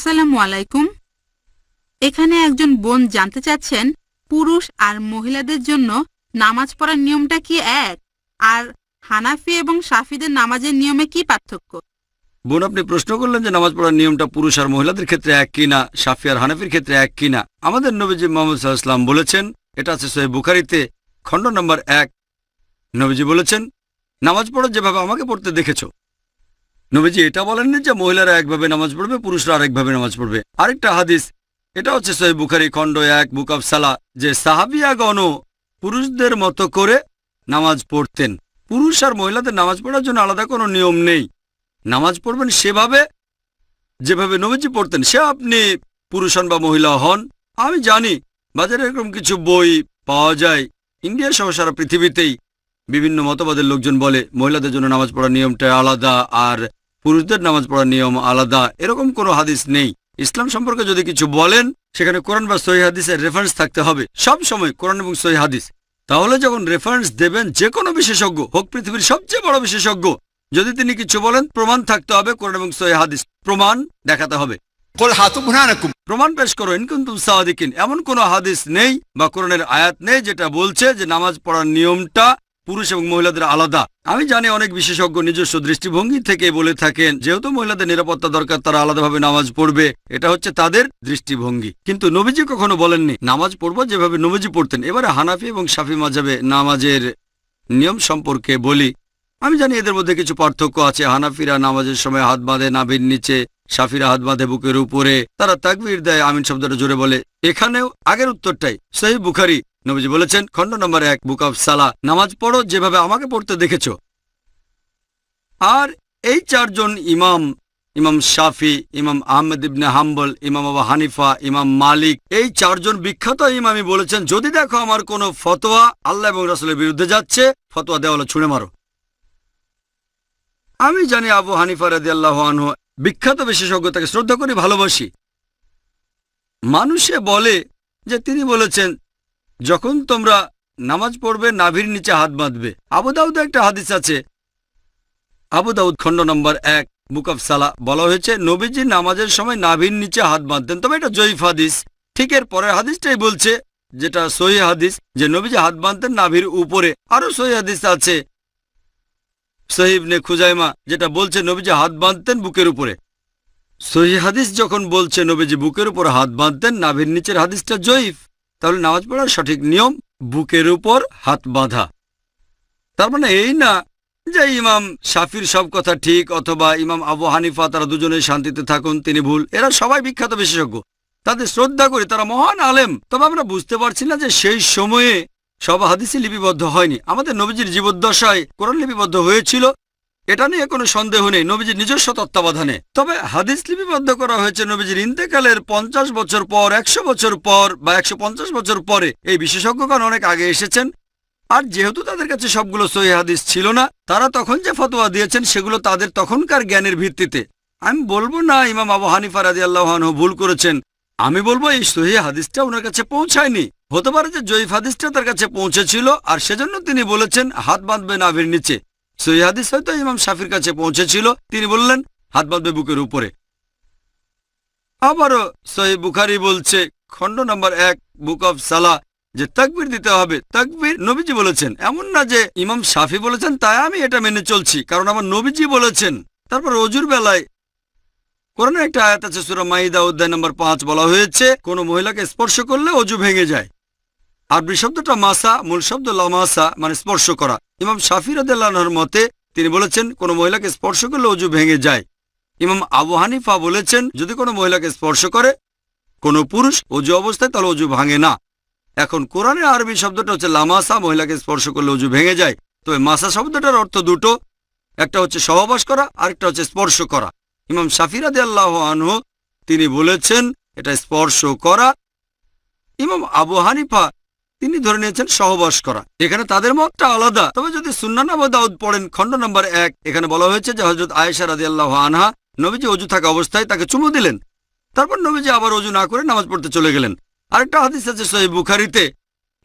আসসালামু আলাইকুম। এখানে একজন বোন জানতে চাচ্ছেন পুরুষ আর মহিলাদের জন্য নামাজ পড়ার নিয়মটা কি এক, আর হানাফি এবং শাফিদের নামাজের নিয়মে কি পার্থক্য? বোন, আপনি প্রশ্ন করলেন যে নামাজ পড়ার নিয়মটা পুরুষ আর মহিলাদের ক্ষেত্রে এক কিনা, শাফি আর হানাফির ক্ষেত্রে এক কিনা। আমাদের নবীজি মুহাম্মদ সাল্লাল্লাহু আলাইহি ওয়াসাল্লাম বলেছেন, এটা আছে সহিহ বুখারীতে খণ্ড নম্বর 1। নবীজি বলেছেন, নামাজ পড়ো যেভাবে আমাকে পড়তে দেখেছো। নবীজি এটা বলেননি যে মহিলারা একভাবে নামাজ পড়বে, পুরুষরা আরেকভাবে নামাজ পড়বে। আরেকটা হাদিস, এটা হচ্ছে সহিহ বুখারী খণ্ড 1 বুক অব সালাহ, যে সাহাবিয়াগণ পুরুষদের মতো করে নামাজ পড়তেন। পুরুষ আর মহিলাদের নামাজ পড়ার জন্য আলাদা কোনো নিয়ম নেই। নামাজ পড়বেন সেভাবে যেভাবে নবীজি পড়তেন, সে আপনি পুরুষ হন বা মহিলা হন। আমি জানি বাজারে এরকম কিছু বই পাওয়া যায়, ইন্ডিয়া সহ সারা পৃথিবীতেই বিভিন্ন মতবাদের লোকজন বলে মহিলাদের জন্য নামাজ পড়ার নিয়মটা আলাদা আর পুরুষদের নামাজ পড়ার নিয়ম আলাদা। এরকম কোনো হাদিস নেই। ইসলাম সম্পর্কে যদি কিছু বলেন, সেখানে কোরআন বা সহিহ হাদিসের রেফারেন্স থাকতে হবে। সব সময় কোরআন এবং সহিহ হাদিস। তাহলে যখন রেফারেন্স দেবেন যে কোনো বিশেষজ্ঞ হোক, পৃথিবীর সবচেয়ে বড় বিশেষজ্ঞ, যদি তিনি কিছু বলেন প্রমাণ থাকতে হবে, কোরআন এবং সহিহ হাদিস প্রমাণ দেখাতে হবে। প্রমাণ পেশ করো ইন কুনতুম সাদিকিন। এমন কোনো হাদিস নেই বা কোরআনের আয়াত নেই যেটা বলছে যে নামাজ পড়ার নিয়মটা পুরুষ এবং মহিলাদের আলাদা। আমি জানি অনেক বিশেষজ্ঞ নিজস্ব দৃষ্টিভঙ্গি থেকে বলে থাকেন যেহেতু মহিলাদের নিরাপত্তা দরকার, তারা আলাদাভাবে নামাজ পড়বে, এটা হচ্ছে তাদের দৃষ্টিভঙ্গি। কিন্তু নবীজি কখনো বলেননি নামাজ পড়বো যেভাবে নবীজি পড়তেন। এবারে হানাফি এবং শাফি মাযহাবে নামাজের নিয়ম সম্পর্কে বলি। আমি জানি এদের মধ্যে কিছু পার্থক্য আছে। হানাফিরা নামাজের সময় হাত বাঁধে নাভির নিচে, শাফিরা হাত বাঁধে বুকের উপরে, তারা তাকবীর দেয়, আমিন শব্দটা জোরে বলে। এখানেও আগের উত্তরটাই। সহিহ বুখারী, নবীজি বলেছেন খণ্ড নম্বর 1 বুক অব সালাহ, নামাজ পড়ো যেভাবে আমাকে পড়তে দেখেছো। আর এই চারজন ইমাম, ইমাম শাফি, ইমাম আহমদ ইবনে হাম্বল, ইমাম আবু হানিফা, ইমাম মালিক, এই চারজন বিখ্যাত ইমামই বলেছেন যদি দেখো আমার কোনো ফতোয়া আল্লাহ এবং রাসূলের বিরুদ্ধে যাচ্ছে, ফতোয়া দেওয়ালে ছুঁড়ে মারো। আমি জানি আবু হানিফা রাদিয়াল্লাহু আনহু বিখ্যাত বিশেষজ্ঞ, তাকে শ্রদ্ধা করি, ভালোবাসি। মানুষে বলে যে তিনি বলেছেন যখন তোমরা নামাজ পড়বে নাভির নিচে হাত বাঁধবে। আবু দাউদে একটা হাদিস আছে, আবু দাউদ খণ্ড নম্বর 1 বুক অব সালাহ, বলা হয়েছে নবীজি নামাজের সময় নাভির নিচে হাত বাঁধতেন। তবে এটা জয়ীফ হাদিস। ঠিক এর পরের হাদিসটাই বলছে, যেটা সহিহ হাদিস, যে নবীজি হাত বাঁধতেন নাভির উপরে। আরো সহিহ হাদিস আছে সহিহ ইবনে খুজাইমা, যেটা বলছে নবীজি হাত বাঁধতেন বুকের উপরে। সহিহ হাদিস যখন বলছে নবীজি বুকের উপর হাত বাঁধতেন, নাভির নিচের হাদিসটা জয়ীফ। তাহলে নামাজ পড়ার সঠিক নিয়ম বুকের উপর হাত বাঁধা। তার মানে এই না যে ইমাম শাফির সব কথা ঠিক অথবা ইমাম আবু হানিফা তারা দুজনেই শান্তিতে থাকুন, তিনি ভুল। এরা সবাই বিখ্যাত বিশেষজ্ঞ, তাদের শ্রদ্ধা করি, তারা মহান আলেম। তবে আমরা বুঝতে পারছি না যে সেই সময়ে সব হাদিসই লিপিবদ্ধ হয়নি। আমাদের নবীজির জীবদ্দশায় কোরআন লিপিবদ্ধ হয়েছিল, এটা নিয়ে কোনো সন্দেহ নেই, নবীজির নিজস্ব তত্ত্বাবধানে। তবে হাদিস লিপিবদ্ধ করা হয়েছে নবীজির ইন্তেকালের 50 বছর পর, 100 বছর পর বা 150 বছর পরে। এই বিশেষজ্ঞগণ অনেক আগে এসেছেন। আর যেহেতু তাদের কাছে সবগুলো সহিহ হাদিস ছিল না, তারা তখন যে ফতোয়া দিয়েছেন সেগুলো তাদের তখনকার জ্ঞানের ভিত্তিতে। আমি বলবো না ইমাম আবু হানিফা রাদিয়াল্লাহু আনহু ভুল করেছেন, আমি বলবো এই সহিহ হাদিসটা ওনার কাছে পৌঁছায়নি। হতে পারে যে জয়ীফ হাদিসটা তার কাছে পৌঁছেছিল আর সেজন্য তিনি বলেছেন হাত বাঁধবে নাভির নিচে। সহিহ হাদিস হয়তো ইমাম শাফির কাছে পৌঁছেছিল, তিনি বললেন হাত বাঁধবে বুকের উপরে। আবারও সহিহ বুখারী বলছে খণ্ড নম্বর 1 বুক অব সালাহ যে তাকবীর দিতে হবে। তাকবীর নবীজি বলেছেন, এমন না যে ইমাম শাফি বলেছেন তাই আমি এটা মেনে চলছি, কারণ আমার নবীজি বলেছেন। তারপর অজুর বেলায় কোরআনের একটা আয়াত আছে সূরা মাইদা অধ্যায় নম্বর 5, বলা হয়েছে কোন মহিলাকে স্পর্শ করলে অজু ভেঙে যায়। আরবি শব্দটা মাসা, মূল শব্দ লামাসা, মানে স্পর্শ করা। ইমাম শাফি রাদিয়াল্লাহু আনহুর মতে তিনি বলেছেন কোন মহিলাকে স্পর্শ করলে অজু ভেঙে যায়। ইমাম আবু হানিফা বলেছেন যদি কোনো মহিলাকে স্পর্শ করে কোনো পুরুষ অজু অবস্থায় তাহলে অজু ভাঙে না। এখন কোরআনের আরবি শব্দটা হচ্ছে লামাসা, মহিলাকে স্পর্শ করলে অজু ভেঙে যায়। তবে মাসা শব্দটার অর্থ দুটো, একটা হচ্ছে সহবাস করা, আরেকটা হচ্ছে স্পর্শ করা। ইমাম শাফি রাদিয়াল্লাহু আনহু তিনি বলেছেন এটা স্পর্শ করা। ইমাম আবু হানিফা তিনি ধরে নিয়েছেন সহবাস করা। এখানে তাদের মতটা আলাদা। তবে যদি সুন্নান আবু দাউদ পড়েন খণ্ড নম্বর 1, এখানে বলা হয়েছে যে হযরত আয়েশা রাদিয়াল্লাহু আনহা নবীজি অজু থাকা অবস্থায় তাকে চুমু দিলেন, তারপর নবীজি আবার অজু না করে নামাজ পড়তে চলে গেলেন। আরেকটা হাদিস আছে সহিহ বুখারীতে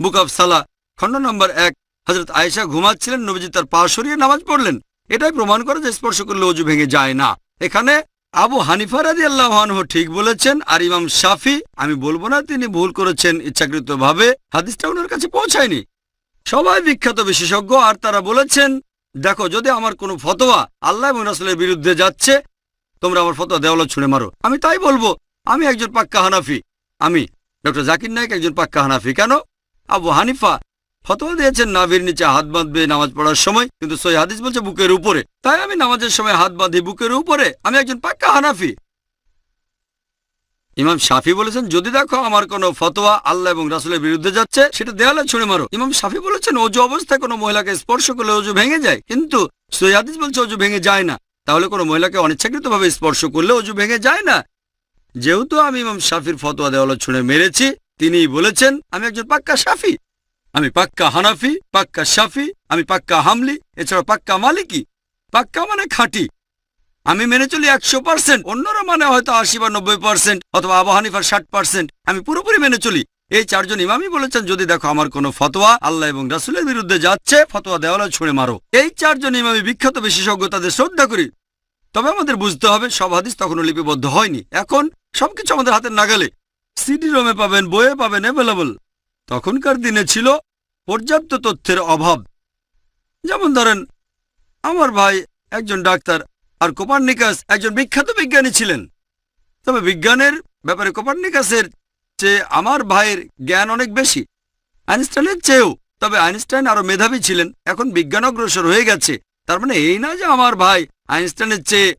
বুক অব সালাহ খণ্ড নম্বর 1, হযরত আয়েশা ঘুমাচ্ছিলেন, নবীজি তার পা সরিয়ে নামাজ পড়লেন। এটাই প্রমাণ করে যে স্পর্শ করলে অজু ভেঙে যায় না। এখানে আবু হানিফা রাদিয়াল্লাহু আনহু ঠিক বলেছেন, আর ইমাম শাফি, আমি বলবো না তিনি ভুল করেছেন ইচ্ছাকৃতভাবে, হাদিসটা ওনার কাছে পৌঁছায়নি। সবাই বিখ্যাত বিশেষজ্ঞ, আর তারা বলেছেন দেখো যদি আমার কোনো ফতোয়া আল্লাহ এবং রাসূলের বিরুদ্ধে যাচ্ছে, তোমরা আমার ফতোয়া দেওয়ালে ছুঁড়ে মারো। আমি তাই বলবো, আমি একজন পাক্কা হানাফি। আমি ডক্টর জাকির নায়েক একজন পাক্কা হানাফি। কেন? আবু হানিফা ফতোয়া দিয়েছেন নাভির নিচে হাত বাঁধবে নামাজ পড়ার সময়, কিন্তু সহিহ হাদিস বলছে বুকের উপরে। তাই আমি নামাজের সময় হাত বাঁধি বুকের উপরে, আমি একজন পাক্কা হানাফি। ইমাম শাফি বলেছেন যদি দেখো আমার কোনো ফতোয়া আল্লাহ এবং রাসূলের বিরুদ্ধে যাচ্ছে, সেটা দেওয়ালে ছুঁড়ে মারো। ইমাম শাফি বলেছেন অজু অবস্থায় কোনো মহিলাকে স্পর্শ করলে অজু ভেঙে যায়, কিন্তু সহিহ হাদিস বলছে অজু ভেঙে যায় না। তাহলে কোনো মহিলাকে অনিচ্ছাকৃতভাবে স্পর্শ করলে অজু ভেঙে যায় না। যেহেতু আমি ইমাম শাফির ফতোয়া দেওয়ালে ছুঁড়ে মেরেছি, তিনিই বলেছেন আমি একজন পাক্কা শাফি। আমি পাক্কা হানাফি, পাক্কা শাফি, আমি পাক্কা হামলি, এছাড়া পাক্কা মালিকি। পাক্কা মানে খাঁটি। আমি মেনে চলি 100%, অন্যরা মানে হয়তো 80 বা 90%, অথবা আবু হানিফার 60%। আমি পুরোপুরি মেনে চলি। এই চারজন ইমামই বলেছেন যদি দেখো আমার কোনো ফতোয়া আল্লাহ এবং রাসূলের বিরুদ্ধে যাচ্ছে, ফতোয়া দেওয়ালে ছুঁড়ে মারো। এই চারজন ইমামই বিখ্যাত বিশেষজ্ঞ, তাদের শ্রদ্ধা করি। তবে আমাদের বুঝতে হবে সব হাদিস তখনও লিপিবদ্ধ হয়নি। এখন সবকিছু আমাদের হাতের নাগালে, সিডি রোমে পাবেন, বইয়ে পাবেন, অ্যাভেলেবল। তখনকার দিনে ছিল পর্যাপ্ত তথ্যের অভাব। যেমন ধরেন আমার ভাই একজন ডাক্তার, আর কোপার্নিকাস একজন বিখ্যাত বিজ্ঞানী ছিলেন। তবে বিজ্ঞানের ব্যাপারে কোপার্নিকাসের চেয়ে আমার ভাইয়ের জ্ঞান অনেক বেশি, আইনস্টাইনের চেয়েও। তবে আইনস্টাইন আরো মেধাবী ছিলেন। এখন বিজ্ঞান অগ্রসর হয়ে গেছে, তার মানে এই না যে আমার ভাই আইনস্টাইনের চেয়ে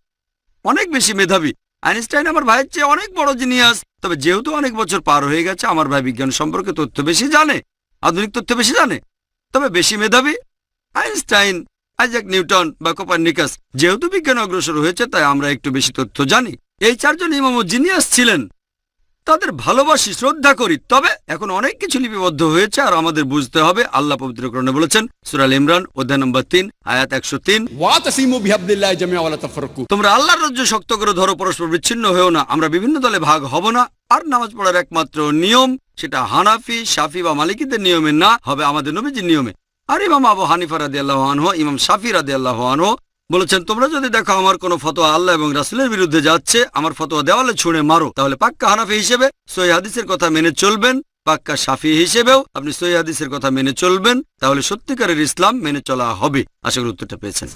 অনেক বেশি মেধাবী। আইনস্টাইন আমার ভাইয়ের চেয়ে অনেক বড় জিনিয়াস। তবে যেহেতু অনেক বছর পার হয়ে গেছে, আমার ভাই বিজ্ঞান সম্পর্কে তথ্য বেশি জানে, আধুনিক তথ্য বেশি জানে। তবে বেশি মেধাবী আইনস্টাইন, আইজাক নিউটন বা কোপার্নিকাস। যেহেতু বিজ্ঞান অগ্রসর হয়েছে, তাই আমরা একটু বেশি তথ্য জানি। এই চারজন ইমামও জিনিয়াস ছিলেন, তাদের ভালোবাসি, শ্রদ্ধা করি। তবে এখন অনেক কিছু লিপিবদ্ধ হয়েছে, আর আমাদের বুঝতে হবে আল্লাহ পবিত্র কোরআনে বলেছেন সূরা আল ইমরান অধ্যায় নম্বর 3 আয়াত 103, ওয়াতাসিমু বিহাবলিল্লাহি জামিআ ওয়া লা তাফাররাকু। তোমরা আল্লাহর রজ্জ শক্ত করে ধরো, পরস্পর বিচ্ছিন্ন হয়েও না। আমরা বিভিন্ন দলে ভাগ হব না। আর নামাজ পড়ার একমাত্র নিয়ম সেটা হানাফি, শাফি বা মালিকিদের নিয়মে না, হবে আমাদের নবীজির নিয়মে। আর ইমাম আবু হানিফা রাদিয়াল্লাহু আনহু, ইমাম শাফি রাদিয়াল্লাহু আনহু বলেছেন তোমরা যদি দেখো আমার কোনো ফতোয়া আল্লাহ এবং রাসূলের বিরুদ্ধে যাচ্ছে, আমার ফতোয়া দেওয়ালে ছুঁড়ে মারো। তাহলে পাক্কা হানাফি হিসেবে সহিহ হাদিসের কথা মেনে চলবেন, পাক্কা শাফি হিসেবেও আপনি সহিহ হাদিসের কথা মেনে চলবেন। তাহলে সত্যিকারের ইসলাম মেনে চলা হবে। আশা করি উত্তরটা পেয়েছেন।